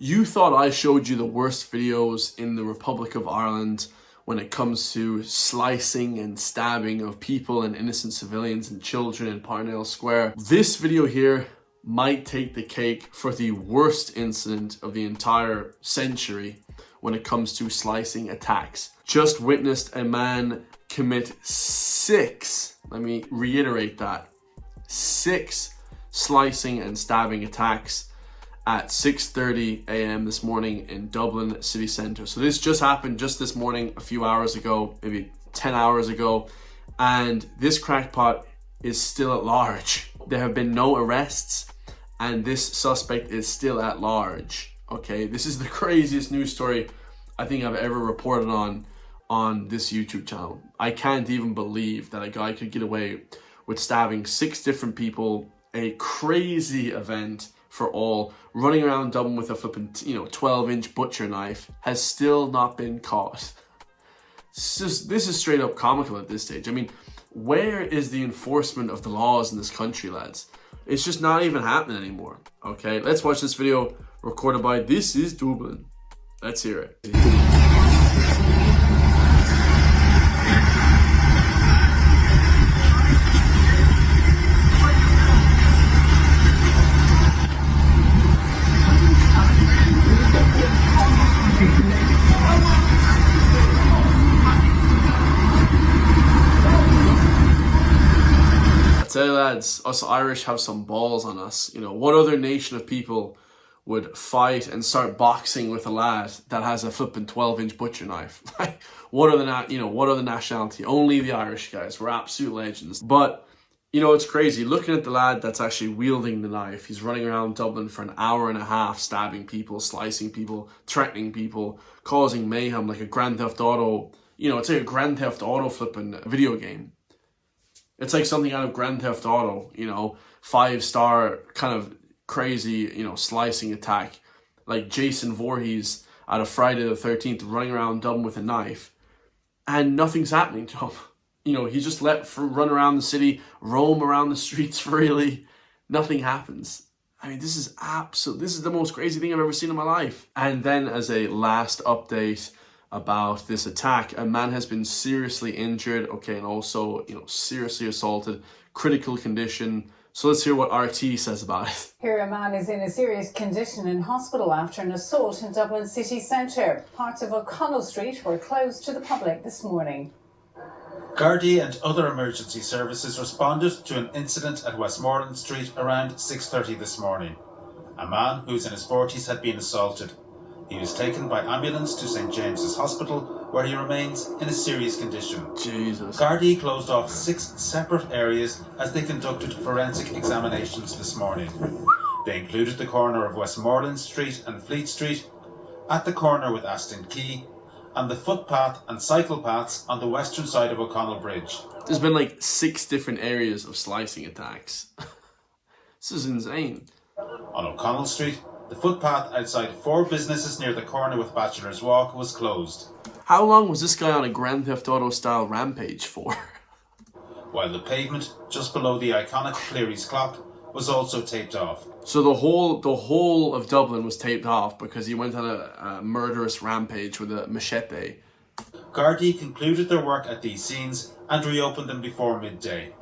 You thought I showed you the worst videos in the Republic of Ireland when it comes to slicing and stabbing of people and innocent civilians and children in Parnell Square. This video here might take the cake for the worst incident of the entire century when it comes to slicing attacks. Just witnessed a man commit 6, let me reiterate that, 6 slicing and stabbing attacks at 6:30 a.m. this morning in Dublin city centre. So this just happened just this morning, a few hours ago, maybe 10 hours ago, and this crackpot is still at large. There have been no arrests, and this suspect is still at large. Okay, this is the craziest news story I think I've ever reported on this YouTube channel. I can't even believe that a guy could get away with stabbing 6 different people, a crazy event for all, running around Dublin with a flipping, 12-inch butcher knife, has still not been caught. This is straight up comical at this stage. I mean, where is the enforcement of the laws in this country, lads? It's just not even happening anymore. Okay, let's watch this video recorded by This is Dublin. Let's hear it. I tell you, lads, us Irish have some balls on us. What other nation of people would fight and start boxing with a lad that has a flipping 12-inch butcher knife? What other nationality? Only the Irish, guys. We're absolute legends. But it's crazy looking at the lad that's actually wielding the knife. He's running around Dublin for an hour and a half, stabbing people, slicing people, threatening people, causing mayhem like a Grand Theft Auto. It's like a Grand Theft Auto flipping video game. It's like something out of Grand Theft Auto, 5-star kind of crazy, slicing attack. Like Jason Voorhees out of Friday the 13th running around Dublin with a knife. And nothing's happening to him. He just run around the city, roam around the streets freely. Nothing happens. I mean, this is the most crazy thing I've ever seen in my life. And then as a last update about this attack, a man has been seriously injured, and also, seriously assaulted, critical condition. So let's hear what RT says about it. Here, a man is in a serious condition in hospital after an assault in Dublin city centre. Parts of O'Connell Street were closed to the public this morning. Gardaí and other emergency services responded to an incident at Westmoreland Street around 6:30 this morning. A man who's in his 40s had been assaulted. He was taken by ambulance to St James's Hospital, where he remains in a serious condition. Jesus. Gardaí closed off 6 separate areas as they conducted forensic examinations this morning. They included the corner of Westmoreland Street and Fleet Street, at the corner with Aston Quay, and the footpath and cycle paths on the western side of O'Connell Bridge. There's been like 6 different areas of slicing attacks. This is insane. On O'Connell Street, the footpath outside 4 businesses near the corner with Bachelor's Walk was closed. How long was this guy on a Grand Theft Auto style rampage for? While the pavement just below the iconic Cleary's clock was also taped off. So the whole of Dublin was taped off because he went on a murderous rampage with a machete. Gardaí concluded their work at these scenes and reopened them before midday.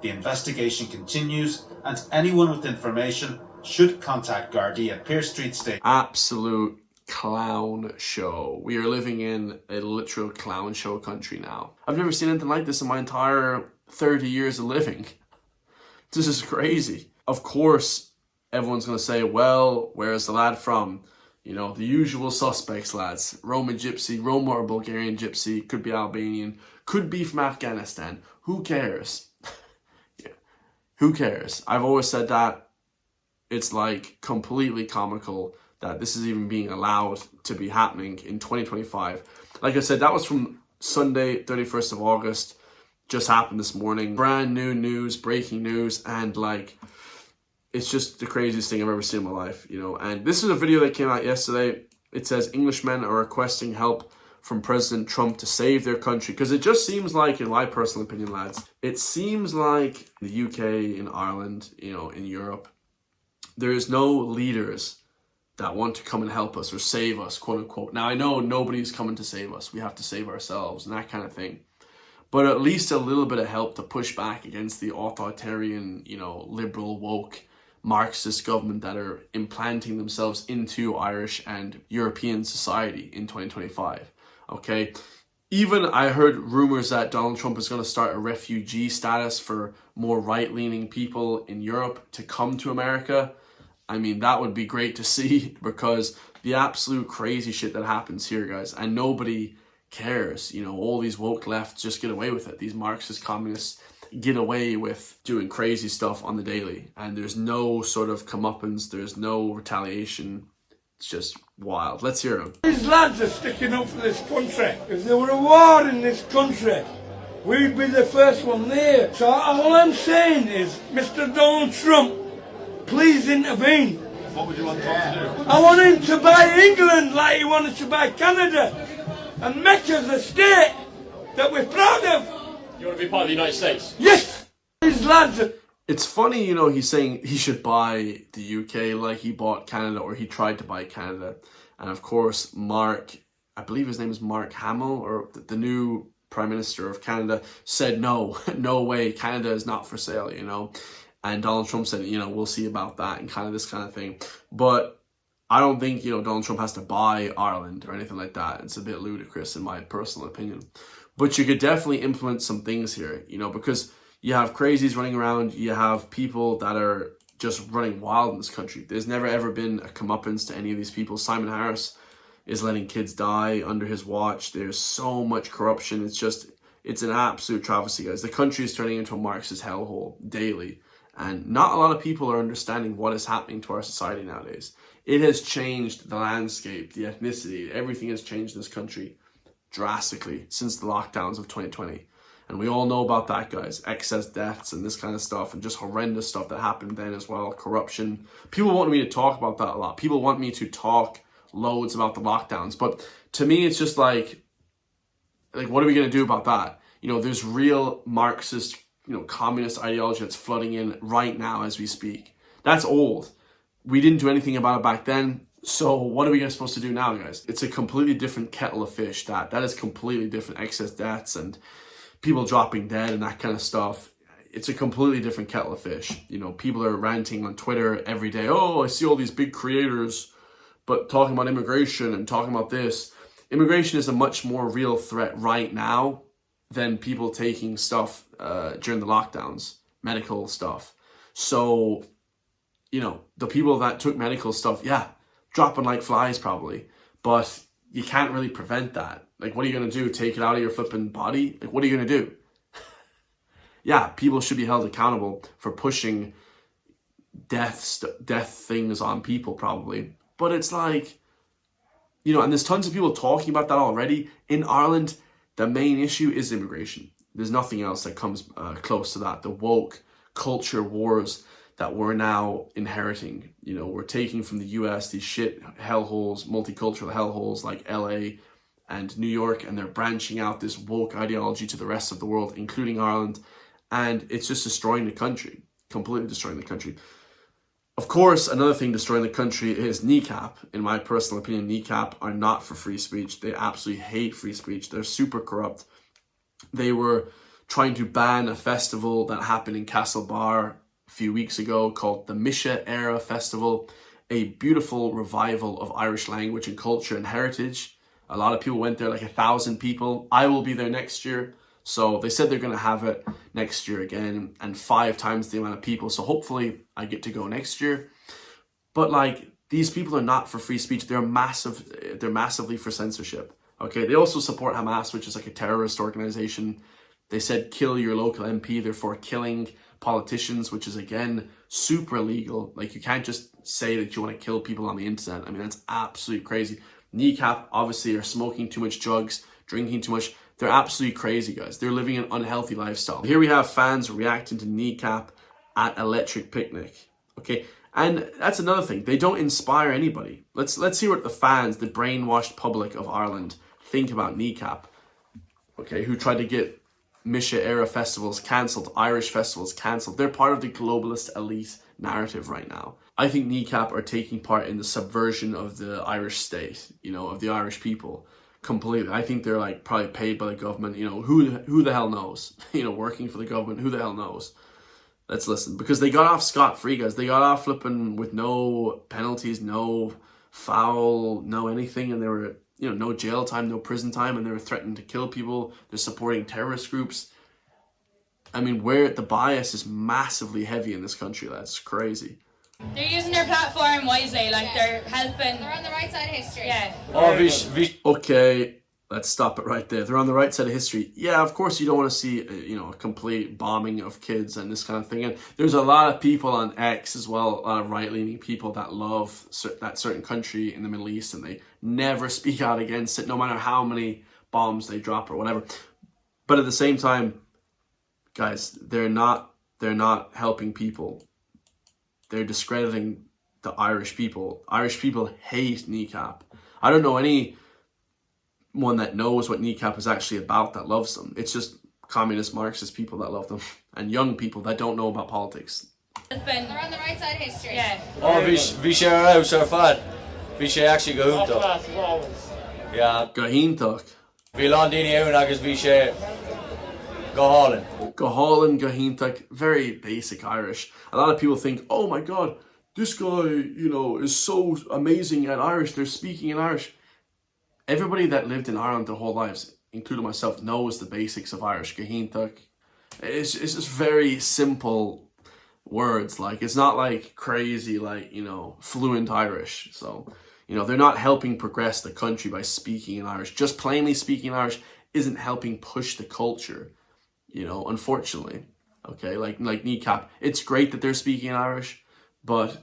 The investigation continues, and anyone with information should contact Gardaí at Pearse Street Station. Absolute clown show. We are living in a literal clown show country now. I've never seen anything like this in my entire 30 years of living. This is crazy. Of course, everyone's going to say, well, where's the lad from? The usual suspects, lads. Roman Gypsy, Roma or Bulgarian Gypsy, could be Albanian, could be from Afghanistan. Who cares? Yeah. Who cares? I've always said that. It's like completely comical that this is even being allowed to be happening in 2025. Like I said, that was from Sunday, 31st of August. Just happened this morning. Brand new news, breaking news, and it's just the craziest thing I've ever seen in my life, And this is a video that came out yesterday. It says Englishmen are requesting help from President Trump to save their country. Because it just seems like, in my personal opinion, lads, it seems like the UK, in Ireland, in Europe, there is no leaders that want to come and help us or save us, quote unquote. Now, I know nobody's coming to save us. We have to save ourselves and that kind of thing. But at least a little bit of help to push back against the authoritarian, you know, liberal, woke, Marxist government that are implanting themselves into Irish and European society in 2025. Okay? Even I heard rumors that Donald Trump is going to start a refugee status for more right-leaning people in Europe to come to America. I mean, that would be great to see, because the absolute crazy shit that happens here, guys, and nobody cares. You know, all these woke lefts just get away with it. These Marxist communists get away with doing crazy stuff on the daily, and there's no sort of comeuppance, there's no retaliation. It's just wild. Let's hear them. These lads are sticking up for this country. If there were a war in this country, we'd be the first one there. So all I'm saying is, Mr. Donald Trump, please intervene. What would you want Trump to do? I want him to buy England like he wanted to buy Canada, and make us a state that we're proud of. You want to be part of the United States? Yes! These lads are... It's funny, you know, he's saying he should buy the UK like he bought Canada, or he tried to buy Canada. And of course, Mark, I believe his name is Mark Hamill, or the new Prime Minister of Canada, said no, no way, Canada is not for sale, you know. And Donald Trump said, you know, we'll see about that and kind of this kind of thing. But I don't think, you know, Donald Trump has to buy Ireland or anything like that. It's a bit ludicrous in my personal opinion. But you could definitely implement some things here, you know, because you have crazies running around, you have people that are just running wild in this country. There's never ever been a comeuppance to any of these people. Simon Harris is letting kids die under his watch. There's so much corruption. It's an absolute travesty, guys. The country is turning into a Marxist hellhole daily. And not a lot of people are understanding what is happening to our society nowadays. It has changed the landscape, the ethnicity, everything has changed in this country drastically since the lockdowns of 2020. And we all know about that, guys. Excess deaths and this kind of stuff, and just horrendous stuff that happened then as well. Corruption. People want me to talk about that a lot. People want me to talk loads about the lockdowns. But to me, it's just like what are we going to do about that? You know, there's real Marxist, you know, communist ideology that's flooding in right now as we speak. That's old. We didn't do anything about it back then. So what are we supposed to do now, guys? It's a completely different kettle of fish. That is completely different. Excess deaths and people dropping dead and that kind of stuff. It's a completely different kettle of fish. You know, people are ranting on Twitter every day. Oh, I see all these big creators, but talking about immigration and talking about this. Immigration is a much more real threat right now than people taking stuff during the lockdowns, medical stuff. So, you know, the people that took medical stuff, yeah, dropping like flies probably, but you can't really prevent that. Like, what are you going to do? Take it out of your flipping body? Like, what are you going to do? Yeah, people should be held accountable for pushing death things on people probably. But it's like, you know, and there's tons of people talking about that already. In Ireland, the main issue is immigration. There's nothing else that comes close to that. The woke culture wars that we're now inheriting. You know, we're taking from the US these shit hellholes, multicultural hellholes like LA and New York, and they're branching out this woke ideology to the rest of the world, including Ireland, and it's just destroying the country, completely destroying the country. Of course, another thing destroying the country is Kneecap. In my personal opinion, Kneecap are not for free speech. They absolutely hate free speech. They're super corrupt. They were trying to ban a festival that happened in Castlebar a few weeks ago called the Misha Era Festival, a beautiful revival of Irish language and culture and heritage. A lot of people went there, like 1,000 people. I will be there next year. So they said they're going to have it next year again, and 5 times the amount of people. So hopefully I get to go next year. But like, these people are not for free speech. They're massively for censorship. Okay. They also support Hamas, which is like a terrorist organization. They said kill your local MP. They're for killing politicians, which is again super illegal. Like, you can't just say that you want to kill people on the internet. I mean, that's absolutely crazy. Kneecap obviously are smoking too much drugs, drinking too much. They're absolutely crazy, guys. They're living an unhealthy lifestyle. Here we have fans reacting to Kneecap at Electric Picnic. Okay, and that's another thing. They don't inspire anybody. Let's hear what the fans, the brainwashed public of Ireland, think about Kneecap. Okay, who tried to get Misha Era festivals cancelled, Irish festivals cancelled. They're part of the globalist elite narrative right now. I think Kneecap are taking part in the subversion of the Irish state, you know, of the Irish people completely. I think they're like probably paid by the government, you know, who the hell knows? You know, working for the government, who the hell knows? Let's listen, because they got off scot-free, guys. They got off flipping with no penalties, no foul, no anything, and they were, you know, no jail time, no prison time, and they were threatening to kill people. They're supporting terrorist groups. I mean, where the bias is massively heavy in this country, that's crazy. They're using their platform wisely, like they're helping. They're on the right side of history. Yeah. Okay, let's stop it right there. They're on the right side of history. Yeah, of course you don't want to see, you know, a complete bombing of kids and this kind of thing. And there's a lot of people on X as well, a lot of right-leaning people that love that certain country in the Middle East, and they never speak out against it, no matter how many bombs they drop or whatever. But at the same time, guys, they're not helping people. They're discrediting the Irish people. Irish people hate Kneecap. I don't know anyone that knows what Kneecap is actually about that loves them. It's just communist Marxist people that love them, and young people that don't know about politics. They're on the right side of history. Yeah. Vi ser out så far. Vi ser actually go home to. Yeah. Gahintak. Vi land in here agus vi ser go Holland. Gahalin, Gahintak, very basic Irish. A lot of people think, oh my god, this guy, you know, is so amazing at Irish, they're speaking in Irish. Everybody that lived in Ireland their whole lives, including myself, knows the basics of Irish. Gahintak. It's just very simple words. Like, it's not like crazy, like, you know, fluent Irish. So, you know, they're not helping progress the country by speaking in Irish. Just plainly speaking Irish isn't helping push the culture, you know, unfortunately. Okay, like Kneecap. It's great that they're speaking in Irish, but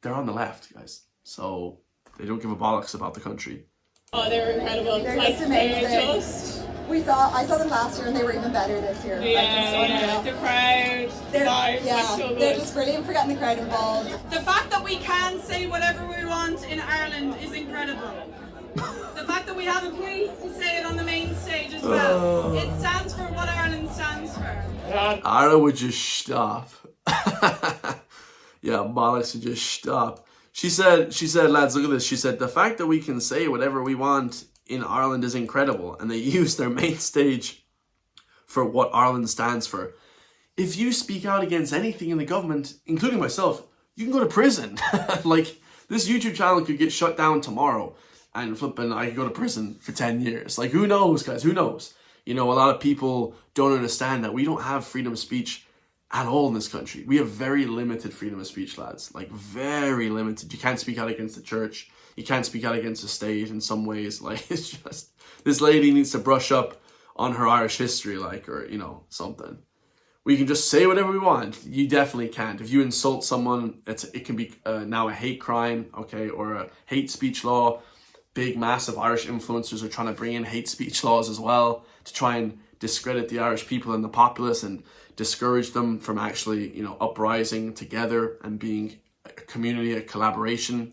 they're on the left, guys. So they don't give a bollocks about the country. Oh, they were incredible. They're like, just amazing. they're just... I saw them last year and they were even better this year. Yeah, the crowd, the vibes, like, so good. They're just brilliant for getting the crowd involved. The fact that we can say whatever we want in Ireland is incredible. The fact that we have a place to say it on the main stage as well. It stands for what Ireland stands for. Ireland would just stop. Yeah, bollocks would just stop. She said, lads, look at this. She said, the fact that we can say whatever we want in Ireland is incredible. And they use their main stage for what Ireland stands for. If you speak out against anything in the government, including myself, you can go to prison. Like, this YouTube channel could get shut down tomorrow. And flipping, I could go to prison for 10 years. Like, who knows, guys? Who knows? You know, a lot of people don't understand that we don't have freedom of speech at all in this country. We have very limited freedom of speech, lads. Like, very limited. You can't speak out against the church. You can't speak out against the state in some ways. Like, it's just, this lady needs to brush up on her Irish history, like, or, you know, something. We can just say whatever we want. You definitely can't. If you insult someone, it can be now a hate crime, okay, or a hate speech law. Big, massive Irish influencers are trying to bring in hate speech laws as well to try and discredit the Irish people and the populace and discourage them from actually, you know, uprising together and being a community, a collaboration.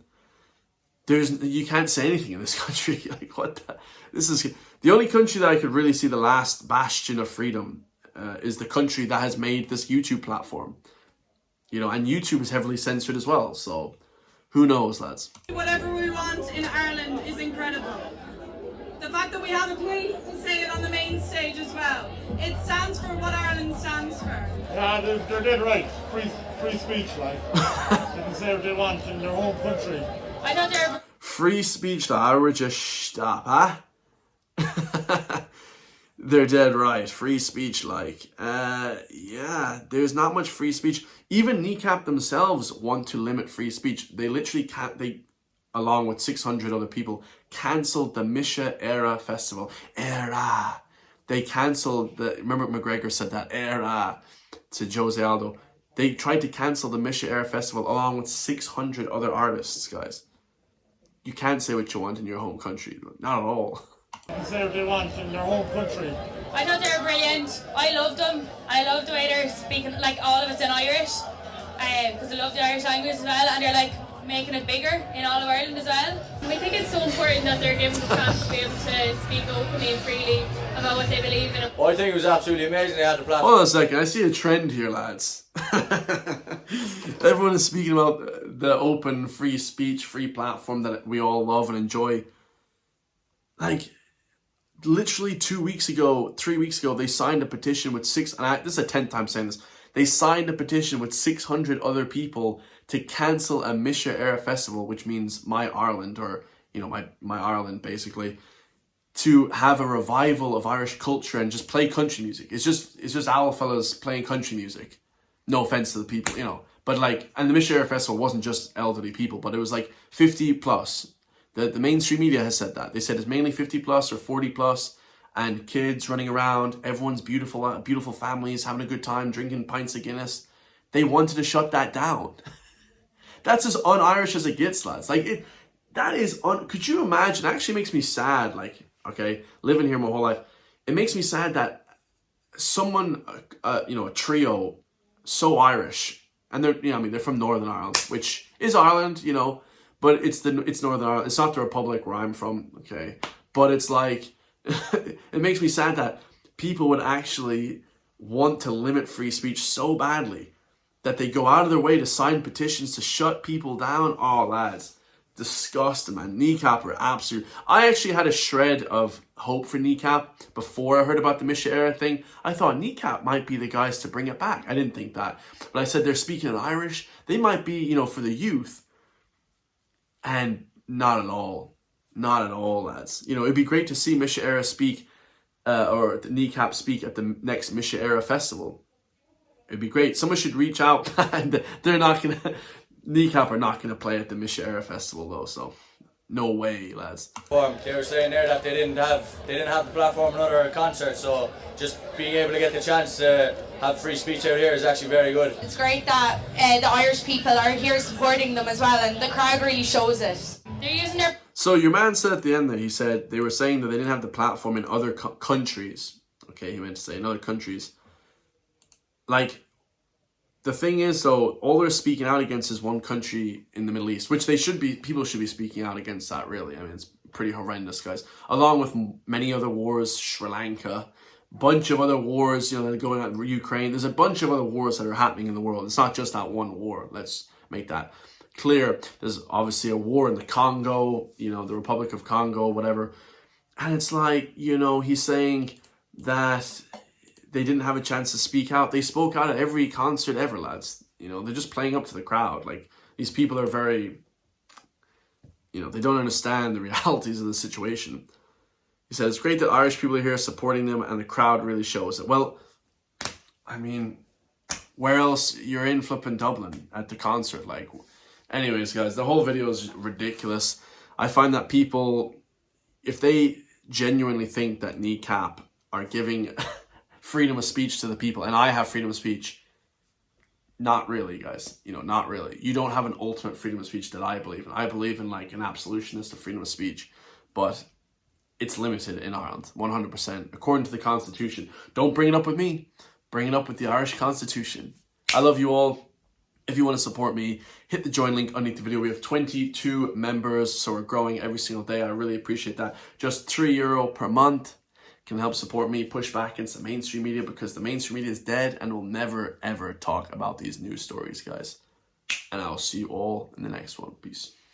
You can't say anything in this country. Like, what this is the only country that I could really see the last bastion of freedom is the country that has made this YouTube platform. You know, and YouTube is heavily censored as well, so who knows, lads? Whatever we want in Ireland is incredible. The fact that we have a place to say it on the main stage as well. It stands for what Ireland stands for. Yeah, they're dead right. Free speech, like. They can say what they want in their home country. I thought they were... Free speech, I would just stop, huh? They're dead right. Free speech, like, yeah, there's not much free speech. Even Kneecap themselves want to limit free speech. They literally can't, along with 600 other people, cancelled the Misha Era Festival. Era. They cancelled remember McGregor said that, era, to Jose Aldo. They tried to cancel the Misha Era Festival along with 600 other artists, guys. You can't say what you want in your home country. Not at all. They can say what they want in their home country. I thought they were brilliant. I loved them. I loved the way they're speaking, like, all of it's in Irish. Because I love the Irish language as well. And they're, like, making it bigger in all of Ireland as well. I think it's so important that they're given the chance to be able to speak openly and freely about what they believe in. I think it was absolutely amazing they had the platform. Hold on a second, I see a trend here, lads. Everyone is speaking about the open free speech, free platform that we all love and enjoy. Like, literally 3 weeks ago, they signed a petition with this is the 10th time saying this. They signed a petition with 600 other people to cancel a Misha Era festival, which means My Ireland, or, you know, my Ireland, basically, to have a revival of Irish culture and just play country music. It's just owl fellas playing country music. No offense to the people, you know. But like, and the Misha Era festival wasn't just elderly people, but it was like 50 plus. The mainstream media has said that. They said it's mainly 50 plus or 40 plus, and kids running around, everyone's beautiful families, having a good time, drinking pints of Guinness. They wanted to shut that down. That's as un-Irish as it gets, lads. Like, could you imagine? It actually makes me sad, like, okay, living here my whole life, it makes me sad that someone, you know, a trio so Irish, and they're, you know, I mean, they're from Northern Ireland, which is Ireland, you know, but it's Northern Ireland. It's not the Republic where I'm from, okay? But it's like, it makes me sad that people would actually want to limit free speech so badly that they go out of their way to sign petitions to shut people down. Oh, lads, disgusting, man. Kneecap are absolute. I actually had a shred of hope for Kneecap before I heard about the Misha Era thing. I thought Kneecap might be the guys to bring it back. I didn't think that. But I said they're speaking in Irish. They might be, you know, for the youth. And not at all. Not at all, lads. You know, it'd be great to see Misha Era speak, or the Kneecap speak at the next Misha Era festival. It'd be great. Someone should reach out. And they're not going to... Kneecap are not going to play at the Misha Era festival, though, so... No way, lads. They were saying there that they didn't have the platform in other concerts, so just being able to get the chance to have free speech out here is actually very good. It's great that the Irish people are here supporting them as well, and the crowd really shows it. They're using their... So your man said at the end there, he said they were saying that they didn't have the platform in other countries. Okay, he meant to say in other countries. Like, the thing is, though, all they're speaking out against is one country in the Middle East, which people should be speaking out against that, really. I mean, it's pretty horrendous, guys. Along with many other wars, Sri Lanka, bunch of other wars, you know, that are going on in Ukraine. There's a bunch of other wars that are happening in the world. It's not just that one war. Let's make that clear. There's obviously a war in the Congo, you know, the Republic of Congo, whatever. And it's like, you know, he's saying that they didn't have a chance to speak out. They spoke out at every concert ever, lads. You know, they're just playing up to the crowd. Like, these people are very, you know, they don't understand the realities of the situation. He said, it's great that Irish people are here supporting them and the crowd really shows it. Well, I mean, where else? You're in flipping Dublin at the concert. Like, anyways, guys, the whole video is ridiculous. I find that people, if they genuinely think that Kneecap are giving freedom of speech to the people, and I have freedom of speech, not really, guys. You know, not really. You don't have an ultimate freedom of speech that I believe in. I believe in, like, an absolutionist of freedom of speech, but it's limited in Ireland, 100%, according to the Constitution. Don't bring it up with me. Bring it up with the Irish Constitution. I love you all. If you want to support me, hit the join link underneath the video. We have 22 members, so we're growing every single day. I really appreciate that. Just €3 per month can help support me push back against the mainstream media, because the mainstream media is dead and will never, ever talk about these news stories, guys. And I'll see you all in the next one. Peace.